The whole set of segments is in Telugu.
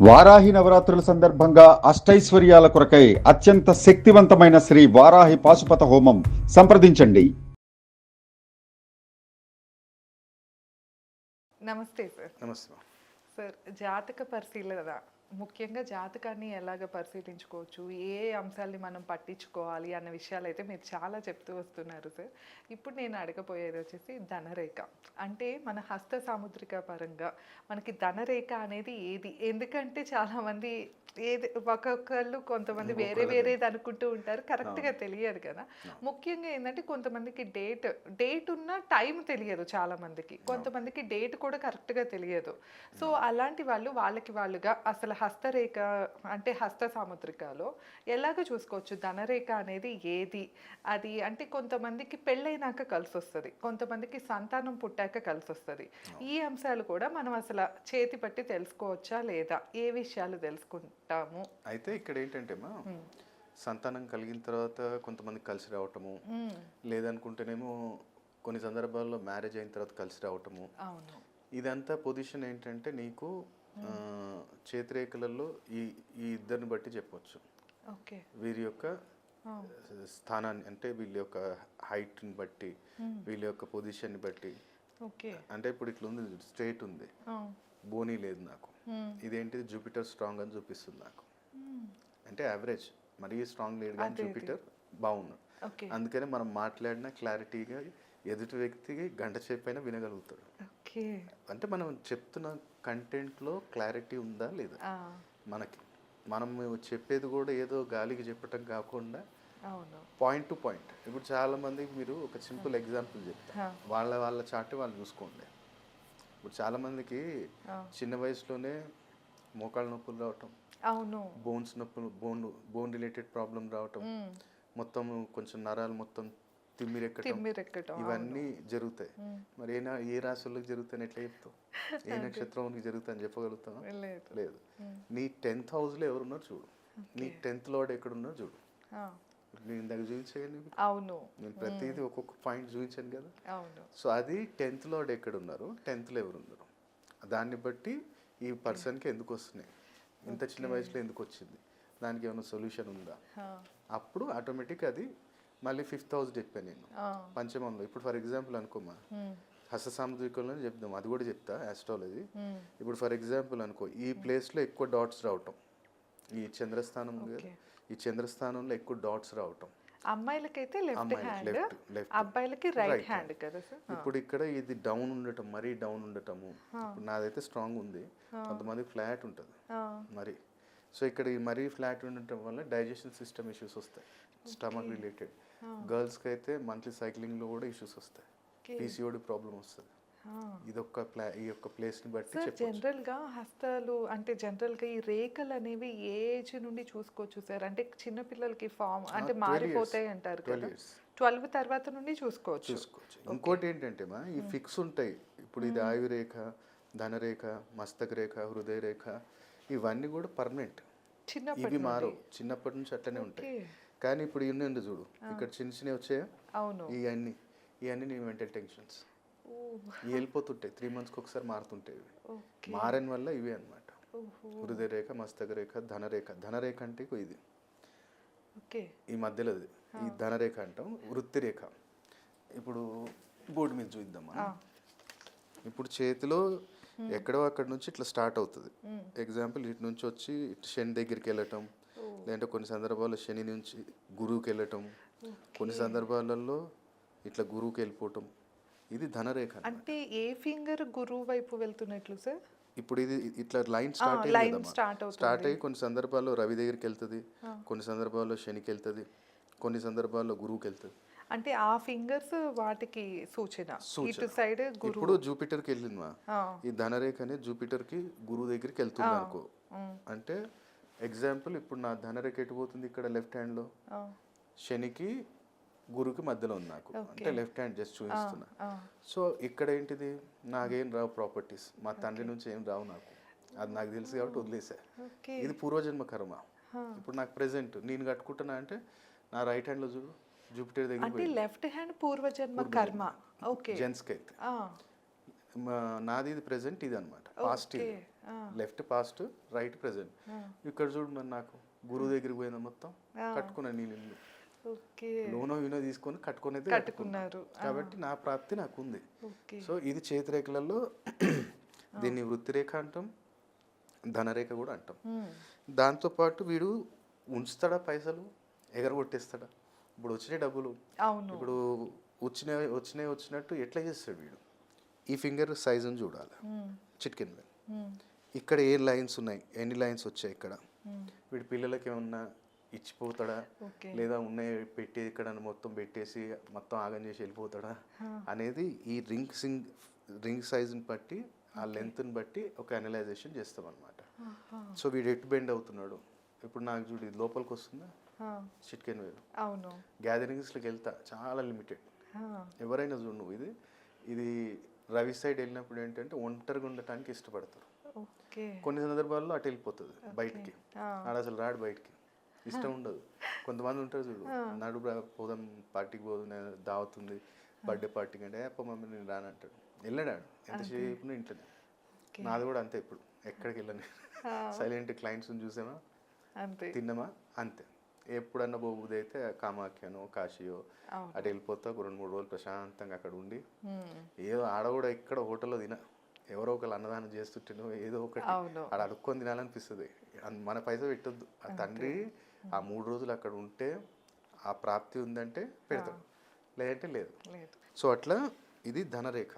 వారాహి నవరాత్రుల సందర్భంగా అష్టైశ్వర్యాల కొరకై అత్యంత శక్తివంతమైన శ్రీ వారాహి పాశుపత హోమం సంప్రదించండి. నమస్తే సార్. నమస్తే. సార్, జాతక పరిశీలన ముఖ్యంగా జాతకాన్ని ఎలాగ పరిశీలించుకోవచ్చు, ఏ అంశాల్ని మనం పట్టించుకోవాలి అన్న విషయాలు అయితే మీరు చాలా చెప్తూ వస్తున్నారు సార్. ఇప్పుడు నేను అడగబోయేది వచ్చేసి ధనరేఖ. అంటే మన హస్త సాముద్రిక పరంగా మనకి ధనరేఖ అనేది ఏది? ఎందుకంటే చాలామంది ఏది ఒక్కొక్కళ్ళు కొంతమంది వేరే వేరేది అనుకుంటూ ఉంటారు, కరెక్ట్గా తెలియదు కదా. ముఖ్యంగా ఏంటంటే కొంతమందికి డేట్ ఉన్న టైం తెలియదు, చాలామందికి కొంతమందికి డేట్ కూడా కరెక్ట్గా తెలియదు. సో అలాంటి వాళ్ళకి వాళ్ళుగా అసలు హస్తరేఖ అంటే హస్త సాముద్రికలో ఎలాగ చూసుకోవచ్చు ధనరేఖ అనేది ఏది? అది అంటే కొంతమందికి పెళ్ళైనాక కలిసి వస్తుంది, కొంతమందికి సంతానం పుట్టాక కలిసి వస్తుంది. ఈ అంశాలు కూడా మనం అసలు చేతి పట్టి తెలుసుకోవచ్చా లేదా? ఏ విషయాలు తెలుసుకుంటాము? అయితే ఇక్కడ ఏంటంటే సంతానం కలిగిన తర్వాత కొంతమంది కలిసి రావటము, లేదనుకుంటేనేమో కొన్ని సందర్భాల్లో మ్యారేజ్ అయిన తర్వాత కలిసి రావటము. అవును, ఇదంతా పొజిషన్ ఏంటంటే నీకు చేతిరేఖలలో ఈ ఈ ఇద్దరిని బట్టి చెప్పవచ్చు. ఓకే, వీరి యొక్క స్థానాన్ని అంటే వీళ్ళ యొక్క హైట్ని బట్టి, వీళ్ళ యొక్క పొజిషన్ని బట్టి. ఓకే, అంటే ఇప్పుడు ఇట్లా ఉంది, స్ట్రైట్ ఉంది, బోనీ లేదు నాకు. ఇదేంటిది జూపిటర్ స్ట్రాంగ్ అని చూపిస్తుంది నాకు. అంటే యావరేజ్, మరీ స్ట్రాంగ్ లేడు కానీ జూపిటర్ బాగున్నాడు. అందుకనే మనం మాట్లాడిన క్లారిటీగా ఎదుటి వ్యక్తికి గంట సేపైనా వినగలుగుతాడు. అంటే మనం చెప్తున్న కంటెంట్లో క్లారిటీ ఉందా లేదా మనకి. మనం చెప్పేది కూడా ఏదో గాలికి చెప్పటం కాకుండా పాయింట్ టు పాయింట్. ఇప్పుడు చాలా మందికి మీరు ఒక సింపుల్ ఎగ్జాంపుల్ చెప్తారు, వాళ్ళ చాటి వాళ్ళు చూసుకోండి. ఇప్పుడు చాలా మందికి చిన్న వయసులోనే మోకాళ్ళ నొప్పులు రావటం, బోన్స్ నొప్పులు, బోన్ రిలేటెడ్ ప్రాబ్లం రావటం, మొత్తం కొంచెం నరాలు మొత్తం తిమ్మిరెక్కటం, ఇవన్నీ జరుగుతాయి. మరి ఏ రాశులకు జరుగుతాయని ఎట్లా చెప్తావు? ఏ నక్షత్రానికి జరుగుతాయని చెప్పగలుగుతావా? లేదు. నీ 10th హౌస్లో ఎవరున్నారు చూడు, నీ 10th లార్డ్ ఎక్కడున్నారో చూడు. నేను ఇందాక చూపించాను, నేను ప్రతిదీ ఒక్కొక్క పాయింట్ చూపించాను కదా. సో అది 10th లార్డ్ ఎక్కడున్నారు, 10thలో ఎవరున్నారు, దాన్ని బట్టి ఈ పర్సన్కి ఎందుకు వస్తున్నాయి, ఇంత చిన్న వయసులో ఎందుకు వచ్చింది, దానికి ఏమైనా సొల్యూషన్ ఉందా, అప్పుడు ఆటోమేటిక్ అది మళ్ళీ 5th హౌస్ చెప్పాను నేను పంచమంలో. ఇప్పుడు ఫర్ ఎగ్జాంపుల్ అనుకోమా, హస్త సాముద్రికంలో చెప్దాం, అది కూడా చెప్తా ఆస్ట్రాలజీ. ఇప్పుడు ఫర్ ఎగ్జాంపుల్ అనుకో, ఈ ప్లేస్లో ఎక్కువ డాట్స్ రావటం, ఈ చంద్రస్థానం ఈ చంద్రస్థానంలో ఎక్కువ డాట్స్ రావటం. అమ్మాయిలకైతే లెఫ్ట్ హ్యాండ్, అబ్బాయిలకి రైట్ హ్యాండ్ కదా సార్. ఇప్పుడు ఇక్కడ ఇది డౌన్ ఉండటం, మరీ డౌన్ ఉండటము. ఇప్పుడు నాదైతే స్ట్రాంగ్ ఉంది, కొంతమంది ఫ్లాట్ ఉంటుంది మరి. సో ఇక్కడ మరీ ఫ్లాట్ ఉండటం వల్ల డైజెషన్ సిస్టమ్ ఇష్యూస్ వస్తాయి, స్టమక్ రిలేటెడ్. గర్ల్స్కి అయితే మంత్లీ సైక్లింగ్లో కూడా ఇష్యూస్ వస్తాయి, పీసీఓడి ప్రాబ్లం వస్తుంది. ఈ యొక్క ప్లేస్ని బట్టి జనరల్గా హస్తాలు అంటే జనరల్గా ఈ రేఖలు అనేవి ఏ ఏజ్ నుండి చూసుకోవచ్చు సార్? అంటే చిన్నపిల్లలకి ఫామ్ అంటే మారిపోతాయి అంటారు కదా, 12 తర్వాత నుండి చూసుకోవచ్చు. ఇంకోటి ఏంటంటే ఈ ఫిక్స్ ఉంటాయి. ఇప్పుడు ఇది ఆయురేఖ, ధనరేఖ, మస్తక రేఖ, హృదయ రేఖ, ఇవన్నీ కూడా పర్మనెంట్, ఇవి మారవు, చిన్నప్పటి నుంచి అట్లనే ఉంటాయి. కానీ ఇప్పుడు ఇన్ని చూడు, ఇక్కడ చిన్న చిన్నవి వచ్చాయా, ఇవన్నీ నీ మెంటల్ టెన్షన్స్ వెళ్ళిపోతుంటాయి, 3 monthsకి ఒకసారి మారుతుంటాయి. మారని వల్ల ఇవి అనమాట. హృదయ రేఖ, మస్తక రేఖ, ధనరేఖ అంటే ఇది ఈ మధ్యలో, ఈ ధనరేఖ అంటాం. వృత్తి రేఖ ఇప్పుడు బోర్డు మీద చూద్దాం. ఇప్పుడు చేతిలో ఎక్కడో అక్కడ నుంచి ఇట్లా స్టార్ట్ అవుతుంది. ఎగ్జాంపుల్ ఇటు నుంచి వచ్చి శని దగ్గరికి వెళ్ళటం, లేదంటే కొన్ని సందర్భాల్లో శని నుంచి గురువుకి వెళ్ళటం, కొన్ని సందర్భాలలో ఇట్లా గురువుకి వెళ్ళిపోవటం, ఇది ధనరేఖ. అంటే ఏ ఫింగర్ గురువు వైపు వెళ్తున్నట్లు సార్? ఇప్పుడు ఇది ఇట్లా లైన్ స్టార్ట్ అయ్యి కొన్ని సందర్భాల్లో రవి దగ్గరికి వెళ్తుంది, కొన్ని సందర్భాల్లో శనికి వెళ్తుంది, కొన్ని సందర్భాల్లో గురువుకి వెళ్తుంది. అంటే ఆ ఫింగర్స్ వాటికి సూచన. ఇటు సైడ్ ఇప్పుడు జూపిటర్కి వెళ్ళింది ఈ ధనరేఖ అనేది, జూపిటర్కి గురువు దగ్గరికి వెళ్తుంది అనుకో. అంటే ఎగ్జాంపుల్ ఇప్పుడు నా ధనరేఖ ఎటు పోతుంది, ఇక్కడ లెఫ్ట్ హ్యాండ్లో, శనికి గురువుకి మధ్యలో ఉంది నాకు, అంటే లెఫ్ట్ హ్యాండ్ జస్ట్ చూపిస్తున్నా. సో ఇక్కడ ఏంటిది, నాకేం రావు ప్రాపర్టీస్, మా తండ్రి నుంచి ఏం రావు నాకు, అది నాకు తెలుసు కాబట్టి వదిలేసా. ఇది పూర్వజన్మ కర్మ. ఇప్పుడు నాకు ప్రెసెంట్ నేను కట్టుకుంటున్నా అంటే నా రైట్ హ్యాండ్లో చూడు జూపిటర్ దగ్గర, లెఫ్ట్ హ్యాండ్ పూర్వజన్మ కర్మ. ఓకే, జెంట్స్కి అయితే నాది ఇది ప్రెసెంట్ ఇది అనమాట, పాస్ట్ ఇది, లెఫ్ట్ పాస్ట్, రైట్ ప్రెసెంట్. ఇక్కడ చూడు మరి నాకు గురువు దగ్గరికి పోయినా మొత్తం కట్టుకున్నాను నేను ఇల్లు. లోనో యూనో తీసుకొని కట్టుకున్నారు కాబట్టి నా ప్రాప్తి నాకు ఉంది. సో ఇది చేతిరేఖలలో దీన్ని వృత్తిరేఖ అంటాం, ధనరేఖ కూడా అంటాం. దాంతోపాటు వీడు ఉంచుతాడా పైసలు, ఎగరగొట్టేస్తాడా? ఇప్పుడు వచ్చిన డబ్బులు ఇప్పుడు వచ్చినట్టు ఎట్లా చేస్తాడు వీడు? ఈ ఫింగర్ సైజుని చూడాలి, చిట్కెన్ వేలు. ఇక్కడ ఏ లైన్స్ ఉన్నాయి, ఎన్ని లైన్స్ వచ్చాయి ఇక్కడ, వీడి పిల్లలకి ఏమన్నా ఇచ్చిపోతాడా, లేదా ఉన్నాయి పెట్టి ఇక్కడ మొత్తం పెట్టేసి మొత్తం ఆగం చేసి వెళ్ళిపోతాడా అనేది ఈ రింగ్ సైజుని బట్టి, ఆ లెంత్ని బట్టి ఒక అనలైజేషన్ చేస్తాం అనమాట. సో వీడు ఎటు బెండ్ అవుతున్నాడు, ఇప్పుడు నాకు చూడు ఇది లోపలికి వస్తుందా, చిట్కెన్ వేలు. గ్యాదరింగ్స్లోకి వెళ్తా చాలా లిమిటెడ్. ఎవరైనా చూడు నువ్వు ఇది రవి సైడ్ వెళ్ళినప్పుడు ఏంటంటే ఒంటరిగా ఉండటానికి ఇష్టపడతారు. కొన్ని సందర్భాల్లో అటు వెళ్ళిపోతుంది బయటికి, ఆడ అసలు రాడు బయటికి, ఇష్టం ఉండదు. కొంతమంది ఉంటారు చూడు, నడు పోదాం పార్టీకి పోదు, దావతుంది బర్త్డే పార్టీకి అంటే అప్ప మమ్మీ నేను రానంటాడు, వెళ్ళడాడు ఎంతసేపు ఇంట్లోనే. నాది కూడా అంతే, ఇప్పుడు ఎక్కడికి వెళ్ళను, సైలెంట్ క్లయింట్స్ని చూసామా తిన్నామా అంతే. ఎప్పుడన్నా పోబుది అయితే కామాఖ్యనో కాశీయో అటు వెళ్ళిపోతా, 2-3 రోజులు ప్రశాంతంగా అక్కడ ఉండి ఏదో ఆడ కూడా ఇక్కడ హోటల్లో తిన, ఎవరో ఒకరు అన్నదానం చేస్తుంటేనో ఏదో ఒకటి ఆడ అడుక్కొని తినాలనిపిస్తుంది. మన పైసా పెట్టొద్దు, ఆ తండ్రి ఆ 3 రోజులు అక్కడ ఉంటే ఆ ప్రాప్తి ఉందంటే పెడతాడు, లేదంటే లేదు. సో అట్లా ఇది ధనరేఖ.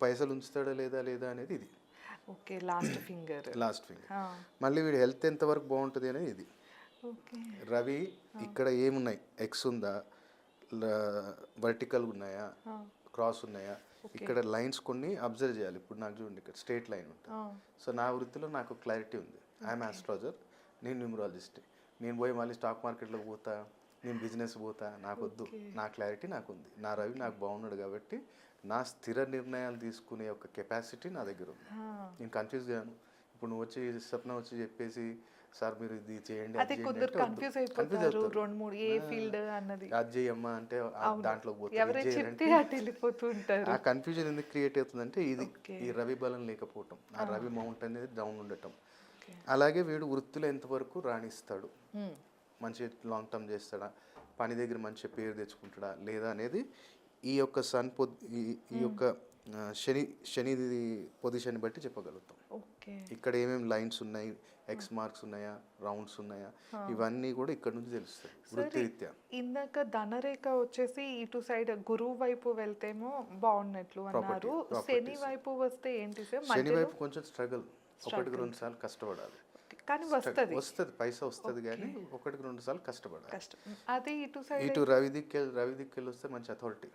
పైసలు ఉంచుతాడా లేదా అనేది ఇది లాస్ట్ ఫింగర్. మళ్ళీ వీడి హెల్త్ ఎంతవరకు బాగుంటుంది అనేది ఇది. రవి ఇక్కడ ఏమున్నాయి, ఎక్స్ ఉందా, వర్టికల్ ఉన్నాయా, క్రాస్ ఉన్నాయా, ఇక్కడ లైన్స్ కొన్ని అబ్జర్వ్ చేయాలి. ఇప్పుడు నాకు చూడండి ఇక్కడ స్ట్రేట్ లైన్ ఉంటుంది. సో నా వృత్తిలో నాకు క్లారిటీ ఉంది, ఐఎమ్ ఆస్ట్రాలజర్, నేను న్యూమరాలజిస్ట్. నేను పోయి మళ్ళీ స్టాక్ మార్కెట్లోకి పోతా, నేను బిజినెస్ పోతా, నాకు వద్దు. నా క్లారిటీ నాకు ఉంది, నా రవి నాకు బాగున్నాడు కాబట్టి నా స్థిర నిర్ణయాలు తీసుకునే ఒక కెపాసిటీ నా దగ్గర ఉంది. నేను కన్ఫ్యూజ్ కాను. ఇప్పుడు నువ్వు వచ్చి స్వప్న వచ్చి చెప్పేసి సార్ మీరు ఇది చేయండి అది చేయమ్మా అంటే దాంట్లో ఆ కన్ఫ్యూజన్ ఎందుకు క్రియేట్ అవుతుందంటే ఇది ఈ రవి బలం లేకపోవటం, ఆ రవి మౌంట్ అనేది డౌన్ ఉండటం. అలాగే వీడు వృత్తిలో ఎంతవరకు రాణిస్తాడు, మంచి లాంగ్ టర్మ్ చేస్తాడా, పని దగ్గర మంచి పేరు తెచ్చుకుంటాడా లేదా అనేది ఈ యొక్క ఈ యొక్క శని పొజిషన్ బట్టి చెప్పగలుగుతాం. ఇక్కడ ఏమేమి లైన్స్ ఉన్నాయి, ఎక్స్ మార్క్స్ ఉన్నాయా, రౌండ్స్ ఉన్నాయా, ఇవన్నీ కూడా ఇక్కడ నుంచి తెలుస్తాయి వృత్తిరీత్యా. ఇందాక ధనరేఖ వచ్చేసి ఇటు సైడ్ గురువు వైపు వెళ్తేమో బాగున్నట్లు అన్నారు, శని వైపు వస్తే ఏంటి సార్? శని వైపు కొంచెం స్ట్రగుల్, 1-2 సార్లు కష్టపడాలి, కానీ వస్తుంది పైసా వస్తుంది, కానీ 1-2 సార్లు కష్టపడాలి. అదే ఇటు రవి దిక్కెళ్ళి వస్తే మంచి అథారిటీ,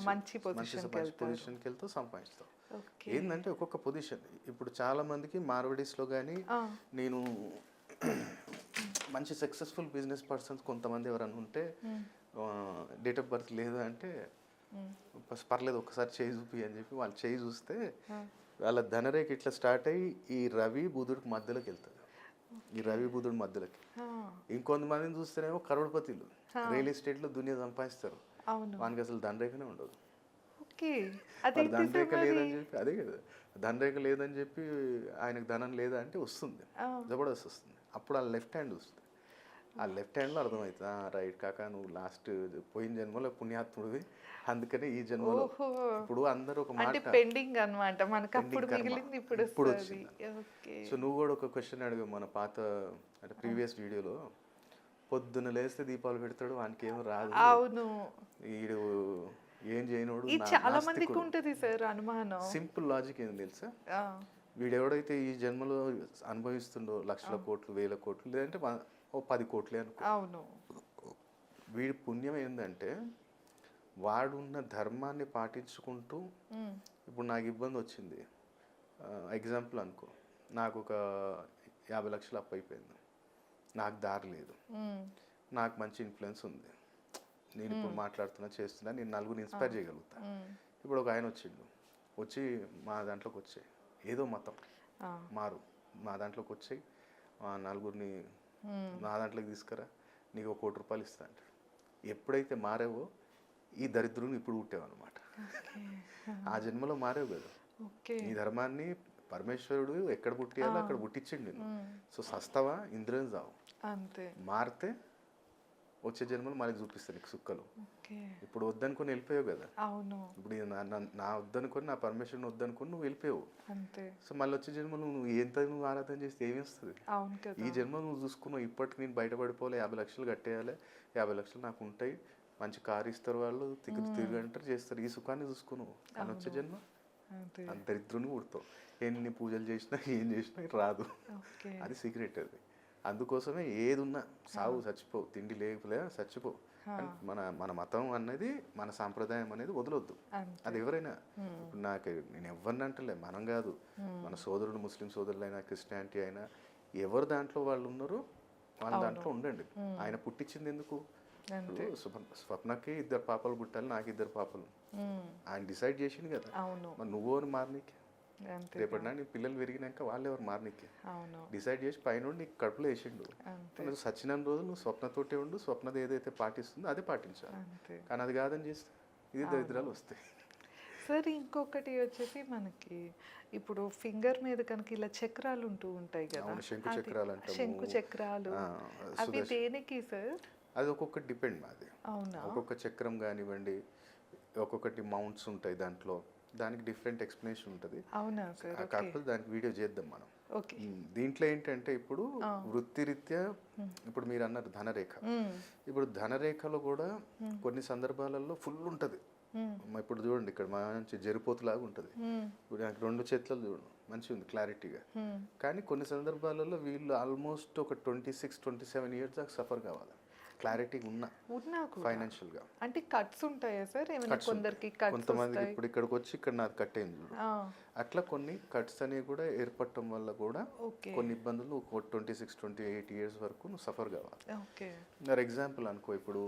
మంచి పొజిషన్కి వెళ్తూ సంపాదిస్తావు. ఏంటంటే ఒక్కొక్క పొజిషన్, ఇప్పుడు చాలా మందికి మార్వడీస్లో కానీ నేను మంచి సక్సెస్ఫుల్ బిజినెస్ పర్సన్స్ కొంతమంది ఎవరైనా ఉంటే డేట్ ఆఫ్ బర్త్ లేదు అంటే పర్లేదు ఒక్కసారి చేయి చూపి అని చెప్పి వాళ్ళు చేయి చూస్తే వాళ్ళ ధనరేఖ ఇట్లా స్టార్ట్ అయ్యి ఈ రవి బుధుడికి మధ్యలోకి వెళ్తుంది. ఈ రవి బుధుడి మధ్యలోకి ఇంకొంతమందిని చూస్తేనేమో కరోడ్పతిలు రియల్ ఎస్టేట్లో దునియా సంపాదిస్తారు, వానికి అసలు ధనరేఖనే ఉండదు. ధనరేఖ లేదని చెప్పి అదే కదా, ధనరేఖ లేదని చెప్పి ఆయనకు ధనం లేదా అంటే వస్తుంది, జబర్దస్త్ వస్తుంది. అప్పుడు ఆ లెఫ్ట్ హ్యాండ్ వస్తుంది, ఆ లెఫ్ట్ హ్యాండ్లో అర్థమవుతుంది రైట్ కాకా నువ్వు లాస్ట్ పోయిన జన్మలో పుణ్యాత్ముడివి, అందుకనే ఈ జన్మలో ఇప్పుడు అందరూ ఒక మాట పెండింగ్ అన్నమాట మనకు అప్పుడు మిగిలింది ఇప్పుడు వచ్చింది. సో నువ్వు కూడా ఒక క్వశ్చన్ అడిగా మన పాత అంటే ప్రీవియస్ వీడియోలో, పొద్దున లేస్తే దీపాలు పెడతాడు వానికి ఏమో రాదు, అవును వీడు ఏం చేయనోడు, చాలా మందికి ఉంటుంది సార్ అనుమానం. సింపుల్ లాజిక్ ఏంది తెలుసా, వీడెవడైతే ఈ జన్మలో అనుభవిస్తుండో 1,00,000 కోట్లు 1,000 కోట్లు లేదంటే 10 కోట్లే అనుకో, అవును వీడి పుణ్యం ఏంటంటే వాడున్న ధర్మాన్ని పాటించుకుంటూ, ఇప్పుడు నాకు ఇబ్బంది వచ్చింది ఎగ్జాంపుల్ అనుకో, నాకు ఒక 50 లక్షలు అప్పు అయిపోయింది, నాకు దారి లేదు, నాకు మంచి ఇన్ఫ్లుయెన్స్ ఉంది, నేను ఇప్పుడు మాట్లాడుతున్నా చేస్తున్నా, నేను నలుగురిని ఇన్స్పైర్ చేయగలుగుతా. ఇప్పుడు ఒక ఆయన వచ్చి మా దాంట్లోకి వచ్చాయి, ఏదో మతం మారు మా దాంట్లోకి వచ్చాయి, నలుగురిని నా దాంట్లోకి తీసుకురా, నీకు 1 కోటి రూపాయలు ఇస్తా అంటే, ఎప్పుడైతే మారావో ఈ దరిద్రుని ఇప్పుడు పుట్టావన్నమాట. ఓకే. ఆ జన్మలో మారేవు కదా. ఓకే. నీ ధర్మాన్ని పరమేశ్వరుడు ఎక్కడ పుట్టియాలో అక్కడ పుట్టించిండు నేను. సో సస్తవా ఇంద్రం చావు, అంతే. మారితే వచ్చే జన్మలు మనకి చూపిస్తాను నీకు సుక్కలు. ఓకే. ఇప్పుడు వద్దనుకొని వెళ్ళిపోయావు కదా. అవును. ఇప్పుడు నా వద్దనుకొని, నా పర్మిషన్ వద్దనుకొని నువ్వు వెళ్ళిపోయావు. అంతే. సో మళ్ళీ వచ్చే జన్మలు నువ్వు నువ్వు ఆరాధన చేస్తే ఏమి వస్తుంది? అవును కదా. ఈ జన్మ నువ్వు చూసుకున్నావు, ఇప్పటికి నేను బయటపడిపోవాలి, 50 లక్షలు కట్టేయాలి, 50 లక్షలు నాకు ఉంటాయి, మంచి కారు ఇస్తారు వాళ్ళు, తిరిగంటారు చేస్తారు, ఈ సుఖాన్ని చూసుకున్నావు. అని వచ్చే జన్మ అంతే. అంత దరిద్రుని పుడతావు. ఎన్ని పూజలు చేసినా ఏం చేసినా రాదు. ఓకే. అది సీక్రెట్. అది అందుకోసమే ఏది ఉన్నా సావు, చచ్చిపో, తిండి లేకపోలే చచ్చిపో. మన మన మతం అనేది, మన సాంప్రదాయం అనేది వదలొద్దు. అది ఎవరైనా, ఇప్పుడు నాకు నేను ఎవరిని అంటలే, మనం కాదు, మన సోదరుడు ముస్లిం సోదరులైనా క్రిస్టియానిటీ అయినా ఎవరు దాంట్లో వాళ్ళు ఉన్నారో వాళ్ళ దాంట్లో ఉండండి. ఆయన పుట్టించింది ఎందుకు? స్వప్నకి 2 పాపలు పుట్టాలి, నాకు 2 పాపలు, ఆయన డిసైడ్ చేసింది కదా. మరి నువ్వు అని మారనీకి, రేపటి నాడు నీ పిల్లలు పెరిగినాక వాళ్ళు ఎవరు మారనీకి డిసైడ్ చేసి పైన నీకు కడుపులో వేసిండు. నువ్వు సచిన రోజు నువ్వు స్వప్నతోటే ఉండు, స్వప్నది ఏదైతే పాటిస్తుందో అదే పాటించాలి. కానీ అది కాదని చేస్తే ఇది దరిద్రాలు వస్తాయి. సార్ ఇంకొకటి వచ్చేసి మనకి ఇప్పుడు ఫింగర్ మీద కనుక ఇలా చక్రాలు ఉంటూ ఉంటాయి కదా, శంకు చక్రాలు, అవి దేనికి సార్? అది ఒక్కొక్కటి డిపెండ్. అది ఒక్కొక్క చక్రం కానివ్వండి, ఒక్కొక్కటి మౌంట్స్ ఉంటాయి దాంట్లో, దానికి డిఫరెంట్ ఎక్స్ప్లెనేషన్ ఉంటుంది. అవునా సార్? కాకపోతే దానికి వీడియో చేద్దాం మనం. దీంట్లో ఏంటంటే ఇప్పుడు వృత్తిరీత్యా, ఇప్పుడు మీరు అన్నారు ధనరేఖ, ఇప్పుడు ధనరేఖలో కూడా కొన్ని సందర్భాలలో ఫుల్ ఉంటుంది. ఇప్పుడు చూడండి, ఇక్కడ మంచి జరిపోతులాగా ఉంటుంది. ఇప్పుడు నాకు 2 చేతులు చూడండి, మంచిగా ఉంది క్లారిటీగా. కానీ కొన్ని సందర్భాలలో వీళ్ళు ఆల్మోస్ట్ ఒక 26-27 ఇయర్స్ దాకా సఫర్ కావాలి క్లారిటీ ఉన్నా ఫైనాన్షియల్ గా. అంటే కట్స్ ఉంటాయా సార్? కొందరికి కొంతమందికి ఇప్పుడు ఇక్కడికి వచ్చి ఇక్కడ నాకు కట్ అయింది చూడు, అట్లా కొన్ని కట్స్ అనేవి కూడా ఏర్పడటం వల్ల కూడా కొన్ని ఇబ్బందులు 26-28 ఇయర్స్ వరకు నువ్వు సఫర్ కావాలి. ఫర్ ఎగ్జాంపుల్ అనుకో, ఇప్పుడు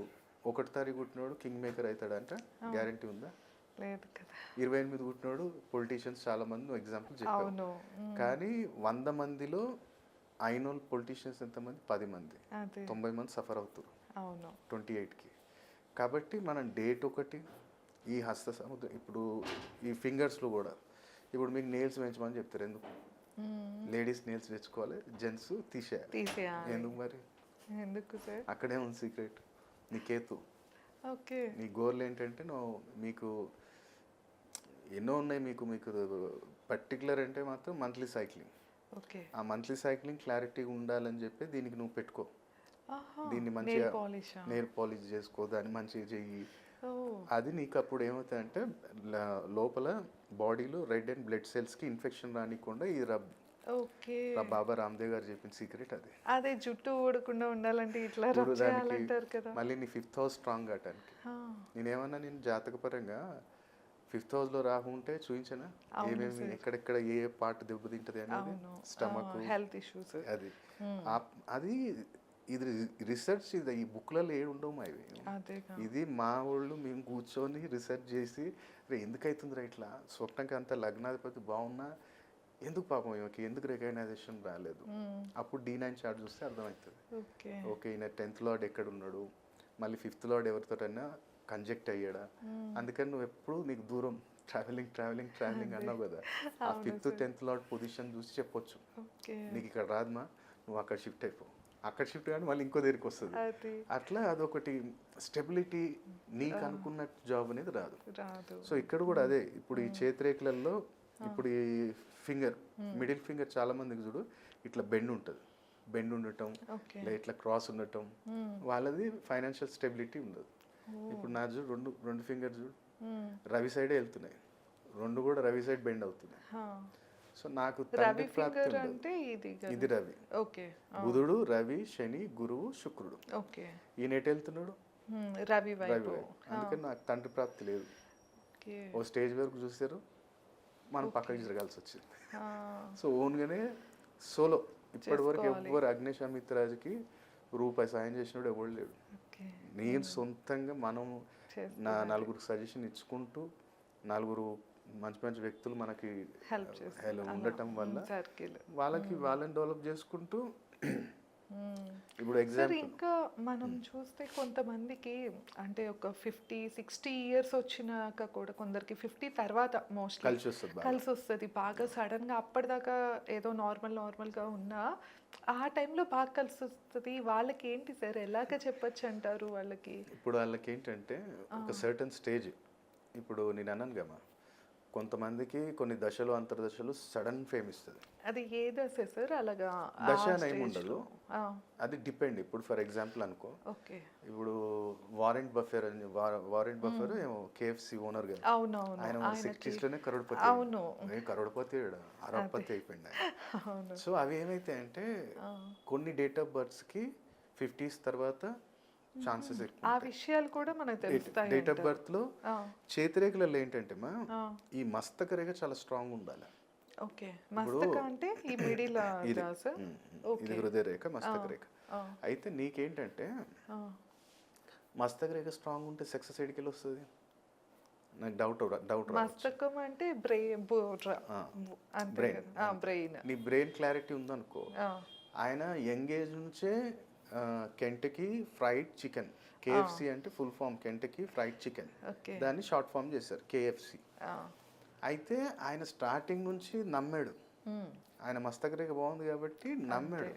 1వ తారీఖు పుట్టినోడు కింగ్ మేకర్ అవుతాడంటే గ్యారంటీ ఉందా? లేదు కదా. 28 పుట్టినోడు పొలిటీషియన్స్ చాలా మంది నువ్వు ఎగ్జాంపుల్ చెప్పావు. కానీ 100 మందిలో అయిన పొలిటీషియన్స్ ఎంతమంది? 10 మంది. 90 మంది సఫర్ అవుతారు 28కి. కాబట్టి మనం డేట్ ఒకటి, ఈ హస్త సముద్రం, ఇప్పుడు ఈ ఫింగర్స్లో కూడా ఇప్పుడు మీకు నెయిల్స్ పెంచమని చెప్తారు. ఎందుకు? లేడీస్ నెయిల్స్ తెచ్చుకోవాలి, జెంట్స్ తీసేయాలి. ఎందుకు మరి? ఎందుకు సార్? అక్కడే ఉంది సీక్రెట్. నీ కేతు, ఓకే, నీ గోల్ ఏంటంటే నువ్వు, మీకు ఎన్నో ఉన్నాయి, మీకు మీకు పర్టికులర్ అంటే మాత్రం మంత్లీ సైక్లింగ్. ఆ మంత్లీ సైక్లింగ్ క్లారిటీ ఉండాలని చెప్పి దీనికి నువ్వు పెట్టుకో. దీన్ని మంచిగా నెయిల్ పాలిష్ చేసుకో, దాన్ని మంచిగా చెయ్యి. అది నీకు అప్పుడు ఏమవుతాయంటే లోపల బాడీలో రెడ్ అండ్ బ్లడ్ సెల్స్కి ఇన్ఫెక్షన్ రానికుండా ఈ రబ్. బాబా రామ్దేవ్ గారు చెప్పిన సీక్రెట్ అది. అదే జుట్టు ఊడకుండా ఉండాలంటే ఇట్లా రబ్ చేయాలంటారు కదా. మళ్ళీ నీ 5th హౌస్ స్ట్రాంగ్ అవటానికి నేనేమన్నా, నేను జాతక పరంగా 5th హౌస్ లో రాహు ఉంటే చూపించనా ఏమేమి, ఎక్కడెక్కడ ఏ పార్ట్ దెబ్బతింటది అనేది, స్టమక్, హెల్త్ ఇష్యూస్, అది అది ఇది రిసెర్చ్. ఇది ఈ బుక్లలో ఏడు ఉండవు మా ఇవి. ఇది మా వాళ్ళు మేము కూర్చొని రీసెర్చ్ చేసి, ఎందుకు అవుతుందిరా ఇట్లా, స్వప్నంకి అంత లగ్నాధిపతి బాగున్నా ఎందుకు పాపం ఈమెకి ఎందుకు రికగ్నైజేషన్ రాలేదు? అప్పుడు D9 చార్ట్ చూస్తే అర్థమవుతుంది. ఓకే, ఈయన 10th లార్డ్ ఎక్కడ ఉన్నాడు, మళ్ళీ 5th లార్డ్ ఎవరితోటైనా కంజెక్ట్ అయ్యాడా. అందుకని నువ్వు ఎప్పుడు నీకు దూరం ట్రావెలింగ్ అన్నావు కదా, ఆ 5th 10th లార్డ్ పొజిషన్ చూసి చెప్పొచ్చు, నీకు ఇక్కడ రాదుమా, నువ్వు అక్కడ షిఫ్ట్ అయిపో. అక్కడ షిఫ్ట్ కానీ మళ్ళీ ఇంకో దగ్గరికి వస్తుంది. అట్లా అదొకటి స్టెబిలిటీ, నీకు అనుకున్న జాబ్ అనేది రాదు. సో ఇక్కడ కూడా అదే. ఇప్పుడు ఈ చేతిరేఖలలో ఇప్పుడు ఈ ఫింగర్, మిడిల్ ఫింగర్ చాలా మందికి చూడు ఇట్లా బెండ్ ఉంటుంది, బెండ్ ఉండటం, ఇట్లా క్రాస్ ఉండటం, వాళ్ళది ఫైనాన్షియల్ స్టెబిలిటీ ఉండదు. ఇప్పుడు నా చూడు రెండు ఫింగర్ చూడు రవి సైడే వెళ్తున్నాయి, 2 కూడా రవి సైడ్ బెండ్ అవుతున్నాయి. సో నాకు తండ్రి ప్రాప్తి ఉండదు. ఇది రవి, బుధుడు, రవి, శని, గురువు, శుక్రుడు. ఈయన ఎటు వెళ్తున్నాడు? రవి వైపు. అందుకని నాకు తండ్రి ప్రాప్తి లేదు. ఓ స్టేజ్ వరకు చూసారు, మనం పక్కకి జరగాల్సి వచ్చింది. సో ఓన్గానే సోలో ఇప్పటి వరకు ఎవ్వరు అగ్నిశామిత్రాజుకి రూపాయి సాయం చేసినాడు ఎవరు లేడు. నేను సొంతంగా మనం నా 4గురికి సజెషన్ ఇచ్చుకుంటూ, 4 మంచి వ్యక్తులు మనకి హెల్ప్ ఉండటం వల్ల వాళ్ళని డెవలప్ చేసుకుంటూ ఇప్పుడు సార్ ఎగ్జాంపుల్ ఇంకా మనం చూస్తే కొంతమందికి అంటే ఒక 50-60 ఇయర్స్ వచ్చినాక కూడా కొందరికి 50 తర్వాత మోస్ట్లీ కలిసి వస్తుంది బాగా. కలిసి వస్తుంది బాగా సడన్గా అప్పటిదాకా ఏదో నార్మల్గా ఉన్నా ఆ టైంలో బాగా కలిసి వస్తుంది వాళ్ళకి ఏంటి సార్ ఎలాగ చెప్పొచ్చు అంటారు వాళ్ళకి ఇప్పుడు వాళ్ళకి ఏంటంటే ఒక సర్టన్ స్టేజ్, ఇప్పుడు నేను అన్నాను కదా, కొంతమందికి కొన్ని దశలు అంతర్దశలు సడన్ ఫేమ్ ఇస్తుంది. అది ఏ దశ సార్ అలాగా దశ అని ఏమి ఉండదు, అది డిపెండ్. ఇప్పుడు ఫర్ ఎగ్జాంపుల్ అనుకో, ఓకే ఇప్పుడు వారెంట్ బఫెర్ అని, వారెంట్ బఫెర్ ఏమో కేఎఫ్సి ఓనర్ కదా, అవునవును ఆయన 60s లోనే కరోడ్పతి. అవును. కరోడ్పతి అరవపతి అయిపోయింది ఆయన. అవును సో అవి ఏమైతే అంటే కొన్ని డేట్ ఆఫ్ బర్త్స్కి 50s తర్వాత ఛాన్సెస్ ఆ ఎక్కువ. విషయాలు కూడా మనకు తెలుస్తాయి డేట్ ఆఫ్ బర్త్ లో చేతిరేఖలలో ఏంటంటే మా ఈ మస్తక రేఖ చాలా స్ట్రాంగ్ ఉండాలి. ఓకే మస్తక అంటే ఈ మిడిల్ ఇది సార్ ఇది హృదయ రేఖ, మస్తక రేఖ. అయితే నీకేంటంటే మస్తక రేఖ స్ట్రాంగ్ ఉంటే సక్సెస్ ఎడికి వెళ్ళి వస్తుంది, నాకు డౌట్ మస్తకం అంటే బ్రెయిన్ బ్రెయిన్ నీ బ్రెయిన్ క్లారిటీ ఉందనుకో, ఆయన యంగ్ ఏజ్ నుంచే కెంటకీ ఫ్రైడ్ చికెన్, కేఎఫ్సి అంటే full form Kentucky fried chicken, దాన్ని షార్ట్ ఫామ్ చేశారు కేఎఫ్సి. అయితే ఆయన స్టార్టింగ్ నుంచి నమ్మాడు, ఆయన మస్తక రేఖ బాగుంది కాబట్టి నమ్మాడు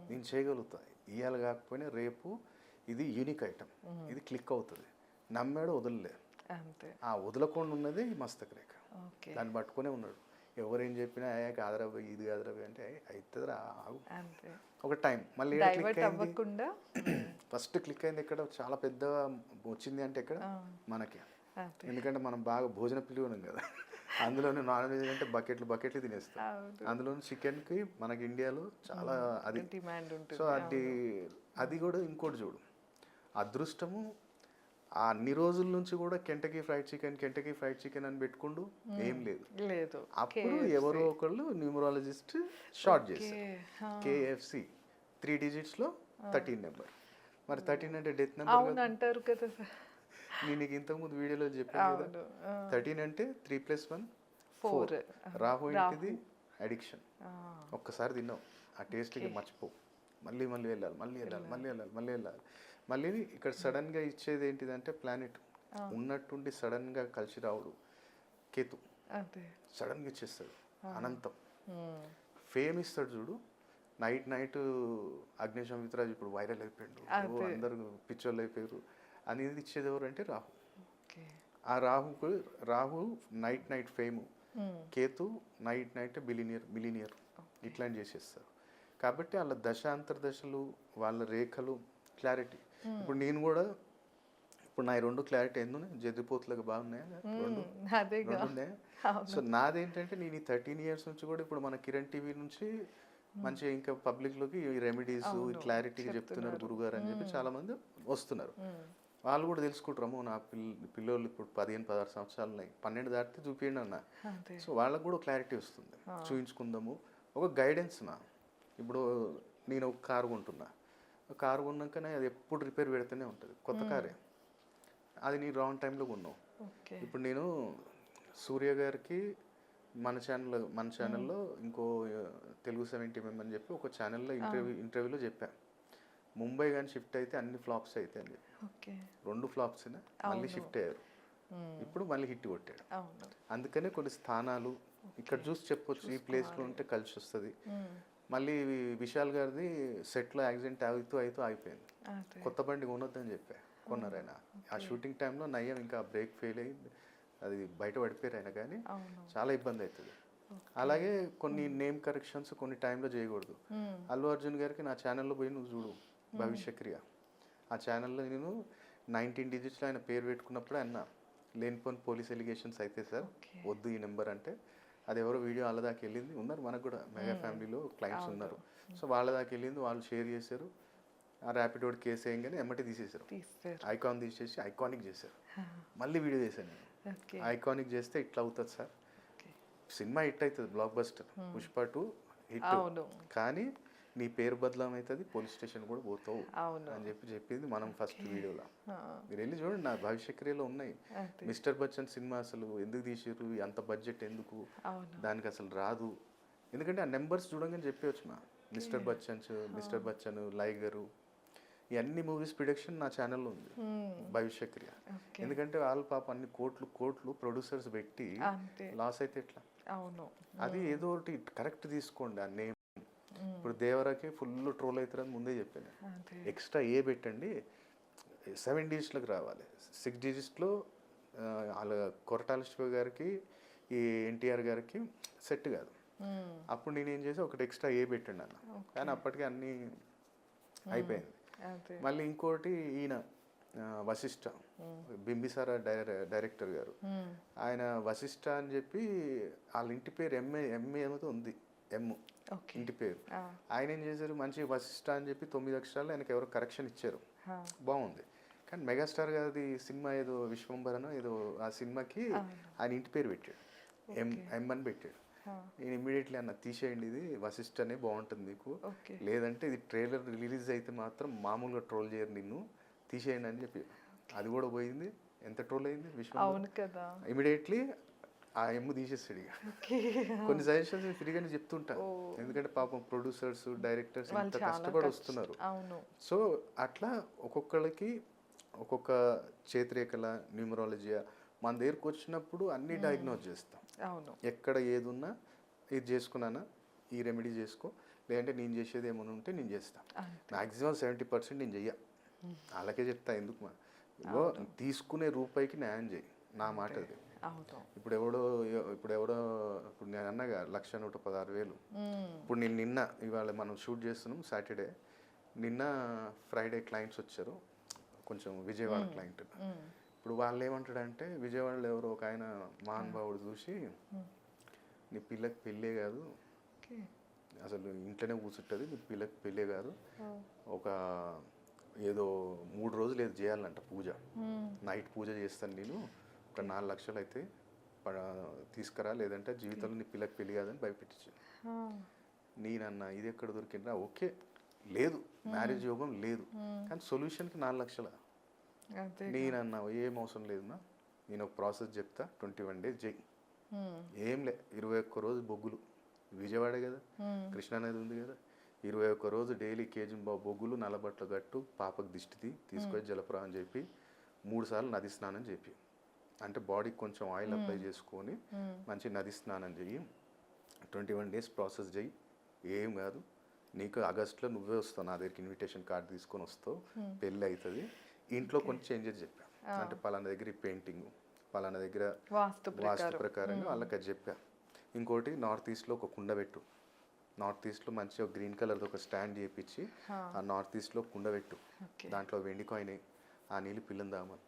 నేను చేయగలుగుతా, ఇవాళ కాకపోయినా రేపు ఇది యూనిక్ ఐటమ్, ఇది క్లిక్ అవుతుంది, నమ్మాడు, వదలలేదు. ఆ వదలకుండా ఉన్నది ఈ మస్తక రేఖ, దాన్ని పట్టుకునే ఉన్నాడు. ఎవరేం చెప్పినా కాదరాబో ఇది కాదరాబో అంటే అవుతుందిరా ఆగు, ఒక టైం మళ్ళీ క్లిక్ అయింది. ఫస్ట్ క్లిక్ అయింది ఎక్కడ, చాలా పెద్దగా వచ్చింది అంటే ఎక్కడ మనకి, ఎందుకంటే మనం బాగా భోజన పిల్లి ఉన్నాం కదా, అందులోనే నాన్ వెజ్ అంటే బకెట్లు తినేస్తాం, అందులో చికెన్కి మనకి ఇండియాలో చాలా అది డిమాండ్ ఉంటుంది. సో అది కూడా ఇంకోటి చూడు, అదృష్టము ఆ అన్ని రోజుల నుంచి కూడా కెంటకీ ఫ్రైడ్ చికెన్ అని పెట్టుకుంటూ ఏం లేదు. అప్పుడు ఎవరో ఒకళ్ళు న్యూమరాలజిస్ట్ షార్ట్ చేశారు కేఎఫ్సి 3 digits లో 13 నెంబర్. మరి 13 అంటే డెత్ నెంబర్ అంటారు కదా సార్. నేను నీకు ఇంతకుముందు వీడియోలో చెప్పాను కదా, 13 అంటే 3+1 4. రాహు ఏంటిది అడిక్షన్, ఒక్కసారి తిన్నావు ఆ టేస్ట్కి మర్చిపో, మళ్ళీ వెళ్ళాలి. మళ్ళీ ఇక్కడ సడన్గా ఇచ్చేది ఏంటిదంటే ప్లానెట్ ఉన్నట్టుండి సడన్గా కలిసి రావుడు కేతు, సడన్గా ఇచ్చేస్తాడు అనంతం. ఫేమ్ ఇస్తాడు చూడు, నైట్ అగ్నిశమిత్రాజ్ ఇప్పుడు వైరల్ అయిపోయాడు, అందరూ పిచ్చోళ్ళు అయిపోయారు అనేది ఇచ్చేది ఎవరు అంటే రాహు. ఆ Rahu night fame, Ketu night billionaire ఇట్లాంటి చేసేస్తారు. కాబట్టి వాళ్ళ దశాంతర్దశలు, వాళ్ళ రేఖలు క్లారిటీ. ఇప్పుడు నేను కూడా ఇప్పుడు నా 2 క్లారిటీ ఎందుకు జద్దిపోతులకు బాగున్నాయా, రెండు ఉన్నాయా. సో నాదేంటంటే నేను ఈ 13 years నుంచి కూడా ఇప్పుడు మన కిరణ్ టీవీ నుంచి మంచిగా ఇంకా పబ్లిక్లోకి ఈ రెమెడీస్ క్లారిటీగా చెప్తున్నారు గురుగారు అని చెప్పి చాలా మంది వస్తున్నారు. వాళ్ళు కూడా తెలుసుకుంటారు, నా పిల్లోళ్ళు ఇప్పుడు 15-16 సంవత్సరాలు ఉన్నాయి, 12 దాటితే చూపించండి అన్న. సో వాళ్ళకు కూడా క్లారిటీ వస్తుంది, చూపించుకుందాము, ఒక గైడెన్స్. ఇప్పుడు నేను ఒక కారు కొంటున్నా, కారు కొన్నాకనే అది ఎప్పుడు రిపేర్ పెడితేనే ఉంటుంది, కొత్త కారే, అది నీ రాంగ్ టైంలో కొన్నావు. ఇప్పుడు నేను సూర్య గారికి మన ఛానల్లో ఇంకో తెలుగు 70mm అని చెప్పి ఒక ఛానల్లో ఇంటర్వ్యూలో చెప్పాను, ముంబై కానీ షిఫ్ట్ అయితే అన్ని ఫ్లాప్స్ అయితే అని చెప్పి, 2 ఫ్లాప్స్ మళ్ళీ షిఫ్ట్ అయ్యారు, ఇప్పుడు మళ్ళీ హిట్ కొట్టాడు. అందుకనే కొన్ని స్థానాలు ఇక్కడ చూసి చెప్పొచ్చు, ఈ ప్లేస్లో ఉంటే కలిసి వస్తుంది. మళ్ళీ విశాల్ గారిది సెట్లో యాక్సిడెంట్ అవుతూ అయిపోయింది, కొత్త బండి కొనొద్దని చెప్పా, కొన్నారు ఆయన. ఆ షూటింగ్ టైంలో నయ్యం ఇంకా బ్రేక్ ఫెయిల్ అయ్యి అది బయట పడిపోయారు ఆయన, కానీ చాలా ఇబ్బంది అవుతుంది. అలాగే కొన్ని నేమ్ కరెక్షన్స్ కొన్ని టైంలో చేయకూడదు. అల్లు అర్జున్ గారికి నా ఛానల్లో పోయి నువ్వు చూడు, భవిష్యక్రియ, ఆ ఛానల్లో నేను 19 digits ఆయన పేరు పెట్టుకున్నప్పుడే అన్న లేనిపోని పోలీస్ ఎలిగేషన్స్ అయితే సార్ వద్దు ఈ నెంబర్ అంటే, అది ఎవరో వీడియో వాళ్ళ దాకా వెళ్ళింది, ఉన్నారు మనకు కూడా మెగా ఫ్యామిలీలో క్లయింట్స్ ఉన్నారు. సో వాళ్ళ దాకా వెళ్ళింది, వాళ్ళు షేర్ చేశారు, ఆ ర్యాపిడోడ్ కేసు వేయగానే ఎమ్మటి తీసేశారు, ఐకాన్ తీసేసి ఐకానిక్ చేశారు. మళ్ళీ వీడియో చేశాను నేను, ఐకానిక్ చేస్తే ఇట్లా అవుతుంది సార్, సినిమా హిట్ అవుతుంది, బ్లాక్ బస్టర్, పుష్ప 2 హిట్, కానీ నీ పేరు బదలం అవుతుంది, పోలీస్ స్టేషన్ కూడా పోతావు అని చెప్పింది మనం ఫస్ట్ వీడియోలో. మీరు వెళ్ళి చూడండి, నా భవిష్యక్రియలో ఉన్నాయి. మిస్టర్ బచ్చన్ సినిమా అసలు ఎందుకు తీసారు, అంత బడ్జెట్ ఎందుకు, దానికి అసలు రాదు, ఎందుకంటే ఆ నెంబర్స్ చూడంగానే చెప్పవచ్చు. మిస్టర్ బచ్చన్, లైగరు, ఈ అన్ని మూవీస్ ప్రొడక్షన్ నా ఛానల్లో ఉంది, భవిష్యక్రియ. ఎందుకంటే వాళ్ళు పాప అన్ని కోట్లు ప్రొడ్యూసర్స్ పెట్టి లాస్ అయితే ఎట్లా? అవును, అది ఏదో ఒకటి కరెక్ట్ తీసుకోండి. ఆ నేమ్ ఇప్పుడు దేవరాకి ఫుల్ ట్రోల్ అవుతారని ముందే చెప్పాను. ఎక్స్ట్రా ఏ పెట్టండి, 7 digitsలకు రావాలి. 6 digitsలో వాళ్ళ కొరటాల శివ గారికి ఈ ఎన్టీఆర్ గారికి సెట్ కాదు. అప్పుడు నేనేం చేసి ఒకటి ఎక్స్ట్రా ఏ పెట్టండి అన్న, కానీ అప్పటికి అన్నీ అయిపోయింది. మళ్ళీ ఇంకోటి ఈయన వశిష్ఠ, బింబిసార డైరెక్టర్ గారు, ఆయన వశిష్ఠ అని చెప్పి వాళ్ళ ఇంటి పేరు ఎంఏ ఏమైతే ఉంది, ఇంటి పేరు. ఆయన ఏం చేశారు, మంచి వశిష్ఠ అని చెప్పి 9 అక్షరాలు ఆయనకి ఎవరో కరెక్షన్ ఇచ్చారు, బాగుంది. కానీ మెగాస్టార్ గారి సినిమా ఏదో విశ్వంబరనో ఏదో, ఆ సినిమాకి ఆయన ఇంటి పేరు పెట్టాడు, ఎం అని పెట్టాడు. నేను ఇమ్మీడియట్లీ అన్న తీసేయండి, ఇది వశిష్ఠ అనే బాగుంటుంది మీకు, లేదంటే ఇది ట్రైలర్ రిలీజ్ అయితే మాత్రం మామూలుగా ట్రోల్ చేయరు, నిన్ను తీసేయండి అని చెప్పి. అది కూడా పోయింది. ఎంత ట్రోల్ అయింది విశ్వం. ఇమీడియట్లీ ఆ ఎమ్ము తీసేస్తాడు. ఇక కొన్ని సజెషన్స్ ఫ్రీగానే చెప్తుంటా, ఎందుకంటే పాపం ప్రొడ్యూసర్స్, డైరెక్టర్స్ ఇంత కష్టపడి వస్తున్నారు. సో అట్లా ఒక్కొక్కళ్ళకి ఒక్కొక్క చేతిరేఖల న్యూమరాలజీ మన దగ్గరకు వచ్చినప్పుడు అన్ని డయాగ్నోజ్ చేస్తాం. ఎక్కడ ఏది ఉన్నా ఇది చేసుకున్నానా, ఈ రెమెడీ చేసుకో, లేదంటే నేను చేసేది ఏమైనా ఉంటే నేను చేస్తాను. మ్యాక్సిమం 70% నేను చెయ్య, అలాగే చెప్తా. ఎందుకు తీసుకునే రూపాయికి న్యాయం చేయి, నా మాట అది. ఇప్పుడు నేను అన్నగా 1,116,000. ఇప్పుడు నేను నిన్న, ఇవాళ మనం షూట్ చేస్తున్నాం సాటర్డే, నిన్న ఫ్రైడే క్లయింట్స్ వచ్చారు, కొంచెం విజయవాడ క్లయింట్. ఇప్పుడు వాళ్ళు ఏమంటాడంటే, విజయవాడలో ఎవరో ఒక ఆయన మహానుభావుడు చూసి, నీ పిల్లకి పెళ్ళే కాదు, అసలు ఇంట్లోనే కూర్చుంటుంది, నీ పిల్లకి పెళ్ళే కాదు, ఒక ఏదో 3 రోజులు ఏదో చేయాలంట పూజ, నైట్ పూజ చేస్తాను నేను, ఒక 4 లక్షలు అయితే తీసుకురా, లేదంటే జీవితంలో నీ పిల్లకి పెళ్ళి కాదని భయపెట్టించాను. నేనన్నా ఇది ఎక్కడ దొరికిందా? ఓకే, లేదు మ్యారేజ్ యోగం లేదు, కానీ సొల్యూషన్కి 4 లక్షల. నేనన్నా ఏం అవసరం లేదన్నా, నేను ఒక ప్రాసెస్ చెప్తా, 21 days చెయ్యి, ఏం లే, 21 రోజు బొగ్గులు, విజయవాడే కదా, కృష్ణానది ఉంది కదా, 21 రోజు డైలీ కేజీ బొగ్గులు, నల్లబట్టలు గట్టు, పాపకు దిష్టిది తీసుకొని జలప్రవాహం చెప్పి 3 సార్లు నది స్నానం చెప్పి, అంటే బాడీకి కొంచెం ఆయిల్ అప్లై చేసుకొని మంచి నది స్నానం చెయ్యి, 21 days ప్రాసెస్ చెయ్యి, ఏం కాదు, నీకు ఆగస్టులో నువ్వే వస్తావు నా దగ్గరికి, ఇన్విటేషన్ కార్డు తీసుకొని వస్తావు, పెళ్ళి అవుతుంది. ఇంట్లో కొంచెం చేంజెస్ చెప్పా, అంటే పలానా దగ్గర ఈ పెయింటింగ్, పలానా దగ్గర వాస్తు ప్రకారంగా వాళ్ళకి అది చెప్పా. ఇంకోటి నార్త్ ఈస్ట్లో ఒక కుండ పెట్టు, నార్త్ ఈస్ట్లో మంచిగా గ్రీన్ కలర్ది ఒక స్టాండ్ చేయించి ఆ నార్త్ ఈస్ట్లో కుండ పెట్టు, దాంట్లో వెండి కాయిన్, ఆ నీళ్ళు పిల్లని దామని.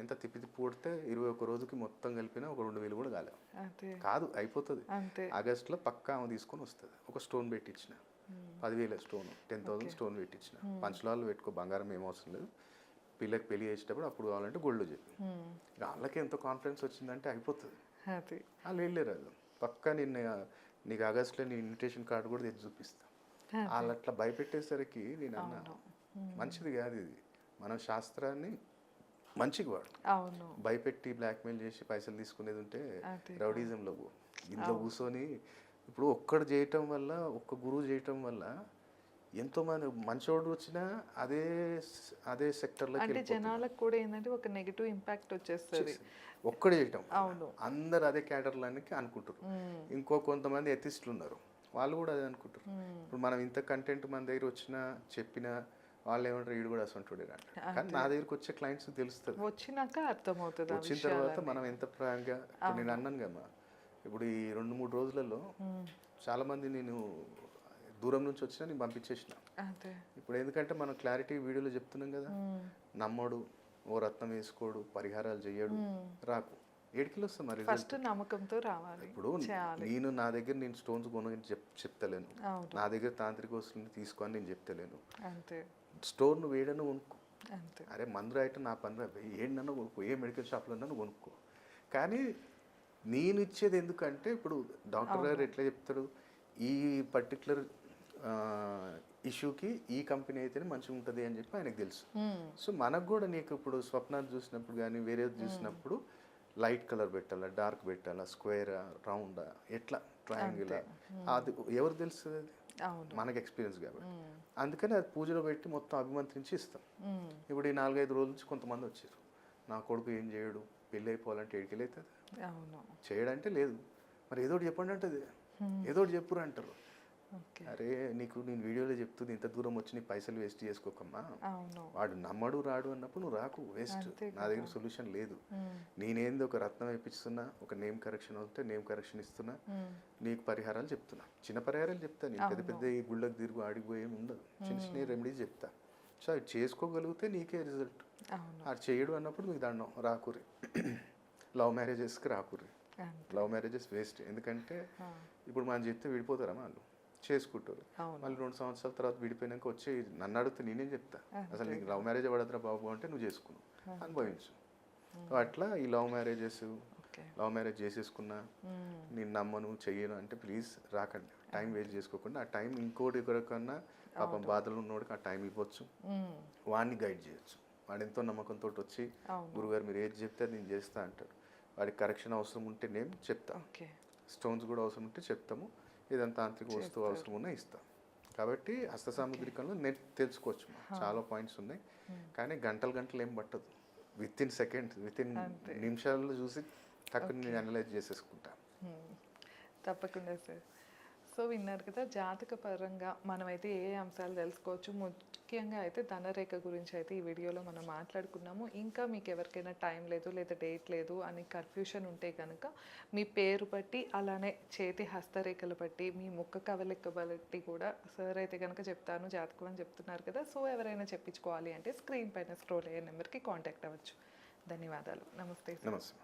ఎంత తిప్పి కొడితే 21 రోజుకి మొత్తం కలిపినా ఒక 2,000 కూడా కాదు, అయిపోతుంది. ఆగస్టులో పక్కా ఆమె తీసుకొని వస్తుంది. ఒక స్టోన్ పెట్టించిన 10,000 స్టోన్, 10,000 స్టోన్ పెట్టించిన, పంచలాలు పెట్టుకో, బంగారం ఏం అవసరం లేదు, పిల్లకి పెళ్లి చేసేటప్పుడు అప్పుడు కావాలంటే గోల్డ్ చెప్పి. వాళ్ళకి ఎంత కాన్ఫిడెన్స్ వచ్చిందంటే అయిపోతుంది. వాళ్ళు వెళ్ళారు, అది పక్కా నీకు ఆగస్టులో నీ ఇన్విటేషన్ కార్డు కూడా తెచ్చి చూపిస్తా. వాళ్ళు అట్లా భయపెట్టేసరికి నేను అన్నా, మంచిది కాదు ఇది, మనం శాస్త్రాన్ని మంచిగా వాడు, భయపెట్టి బ్లాక్మెయిల్ చేసి పైసలు తీసుకునేది ఉంటే రౌడీజంలో ఇంట్లో కూర్చొని. ఇప్పుడు ఒక్కడు చేయటం వల్ల, ఒక్క గురువు చేయటం వల్ల ఎంతోమంది మంచోడు వచ్చినా అదే సెక్టర్లో జనాలకు కూడా ఏంటంటే ఒక నెగిటివ్ ఇంపాక్ట్ వచ్చేస్తుంది ఒక్కడే చేయటం. అందరు అదే క్యాటర్లకి అనుకుంటారు. ఇంకో కొంతమంది ఎథిస్టులు ఉన్నారు, వాళ్ళు కూడా అదే అనుకుంటారు. ఇప్పుడు మనం ఇంత కంటెంట్ మన దగ్గర వచ్చినా చెప్పినా వాళ్ళు ఏమంటారు, వీడు కూడా అసంటుడే అంటారు. కానీ నా దగ్గరకు వచ్చే క్లయింట్స్ తెలుస్తుంది, వచ్చినాక అర్థమవుతుంది. వచ్చిన తర్వాత మనం ఎంత ప్రాంగా, ఇప్పుడు నేను అన్నాను కదా, ఇప్పుడు ఈ 2-3 రోజులలో చాలామంది నేను దూరం నుంచి వచ్చినా నేను పంపించేసిన. ఇప్పుడు ఎందుకంటే మనం క్లారిటీ వీడియోలో చెప్తున్నాం కదా, నమ్మడు, ఓ రత్నం వేసుకోడు, పరిహారాలు చెయ్యడు, రాకు, 7 కిలో వస్తాం మరి. ఫస్ట్ నమ్మకంతో రావాలి. ఇప్పుడు నా దగ్గర నేను స్టోన్స్ కొనని చెప్తలేను, నా దగ్గర తాంత్రిక వస్తువుని తీసుకొని నేను చెప్తలేను. స్టోర్ నువ్వు ఏడన్నా కొనుక్కో, అరే మందు అయితే నా పని ఏడన్నా కొనుక్కో, ఏ మెడికల్ షాప్లో కొనుక్కో. కానీ నేను ఇచ్చేది ఎందుకంటే, ఇప్పుడు డాక్టర్ గారు ఎట్లా చెప్తారు, ఈ పర్టికులర్ ఇష్యూకి ఈ కంపెనీ అయితేనే మంచిగా ఉంటుంది అని చెప్పి ఆయనకు తెలుసు. సో మనకు కూడా నీకు ఇప్పుడు స్వప్నాలు చూసినప్పుడు కానీ వేరేది చూసినప్పుడు లైట్ కలర్ పెట్టాలా, డార్క్ పెట్టాలా, స్క్వేరా, రౌండా, ఎట్లా ట్రయాంగిలా, అది ఎవరు తెలుస్తుంది? అది అవును. మనకి ఎక్స్పీరియన్స్ కాబట్టి. అందుకని అది పూజలో పెట్టి మొత్తం అభిమంత్రించి ఇస్తాం. ఇప్పుడు ఈ 4-5 రోజుల నుంచి కొంతమంది వచ్చారు, నా కొడుకు ఏం చేయడు, పెళ్ళి అయిపోవాలంటే ఏడికెళ్ళి అవుతుంది, అవును. చేయడంటే లేదు, మరి ఏదో ఒకటి చెప్పండి అంటది, ఏదో ఒకటి చెప్పురు అంటారు. ఓకే. అరే నీకు నేను వీడియోలో చెప్తుంది, ఇంత దూరం వచ్చి నీ పైసలు వేస్ట్ చేసుకోకమ్మా, అవును. వాడు నమ్మడు రాడు అన్నప్పుడు నువ్వు రాకు, వేస్ట్. అంతే నా దగ్గర సొల్యూషన్ లేదు. నేనేంది ఒక రత్నం వేయించుతున్నా, ఒక నేమ్ కరెక్షన్ అవుతే నేమ్ కరెక్షన్ ఇస్తున్నా, నీకు పరిహారాలు చెప్తున్నా, చిన్న పరిహారాలు చెప్తా, నేను పెద్ద పెద్ద ఈ గుళ్ళకి తిరుగు ఆడిపోయి ఏమి ఉండదు, చిన్న చిన్న రెమెడీస్ చెప్తా. సో అవి చేసుకోగలిగితే నీకే రిజల్ట్. అవును. అది చేయడు అన్నప్పుడు మీకు దండం, రాకురి. లవ్ మ్యారేజెస్కి రాకురి. అంతే. Love marriages waste. ఎందుకంటే ఇప్పుడు మనం చెప్తే విడిపోతారా వాళ్ళు, చేసుకుంటారు. అవును. మళ్ళీ 2 సంవత్సరాల తర్వాత విడిపోయినాక వచ్చి నన్ను అడిగితే నేనేం చెప్తా, అసలు నీకు లవ్ మ్యారేజ్ పడద్రా బాబు అంటే నువ్వు చేసుకున్నావు, అనుభవించు. సో అట్లా ఈ love marriages, okay. Love marriage చేసేసుకున్నా, నేను నమ్మను చెయ్యను అంటే ప్లీజ్ రాకండి, టైం వేస్ట్ చేసుకోకుండా. ఆ టైం ఇంకోటి ఎవరికన్నా పాపం బాధలు ఉన్నోడికి ఆ టైం ఇవ్వచ్చు, వాడిని గైడ్ చేయొచ్చు. వాడు ఎంతో నమ్మకంతో వచ్చి గురుగారు మీరు ఏది చెప్తే అది నేను చేస్తా అంటాడు. వాడికి కరెక్షన్ అవసరం ఉంటే నేను చెప్తా, ఓకే. స్టోన్స్ కూడా అవసరం ఉంటే చెప్తాము, ఏదైనా తాంత్రిక వస్తువు అవసరం ఉన్నా ఇస్తాం. కాబట్టి హస్త సాముద్రికంలో నేను తెలుసుకోవచ్చు, చాలా పాయింట్స్ ఉన్నాయి. కానీ గంటలు ఏం పట్టదు, with in seconds, with in నిమిషాల్లో చూసి టక్కుని నేను అనలైజ్ చేసేసుకుంటా. తప్పకుండా సార్. సో విన్నారు కదా, జాతక పరంగా మనమైతే ఏ అంశాలు తెలుసుకోవచ్చు, ముఖ్యంగా అయితే ధనరేఖ గురించి అయితే ఈ వీడియోలో మనం మాట్లాడుకున్నాము. ఇంకా మీకు ఎవరికైనా టైం లేదు లేదా డేట్ లేదు అని కన్ఫ్యూషన్ ఉంటే కనుక మీ పేరు బట్టి, అలానే చేతి హస్తరేఖలు బట్టి, మీ ముఖ కవలిక బట్టి కూడా సార్ అయితే కనుక చెప్తాను జాతకం అని చెప్తున్నారు కదా. సో ఎవరైనా చెప్పించుకోవాలి అంటే స్క్రీన్ పైన స్క్రోల్ అయ్యే నెంబర్కి కాంటాక్ట్ అవ్వచ్చు. ధన్యవాదాలు. నమస్తే. నమస్తే.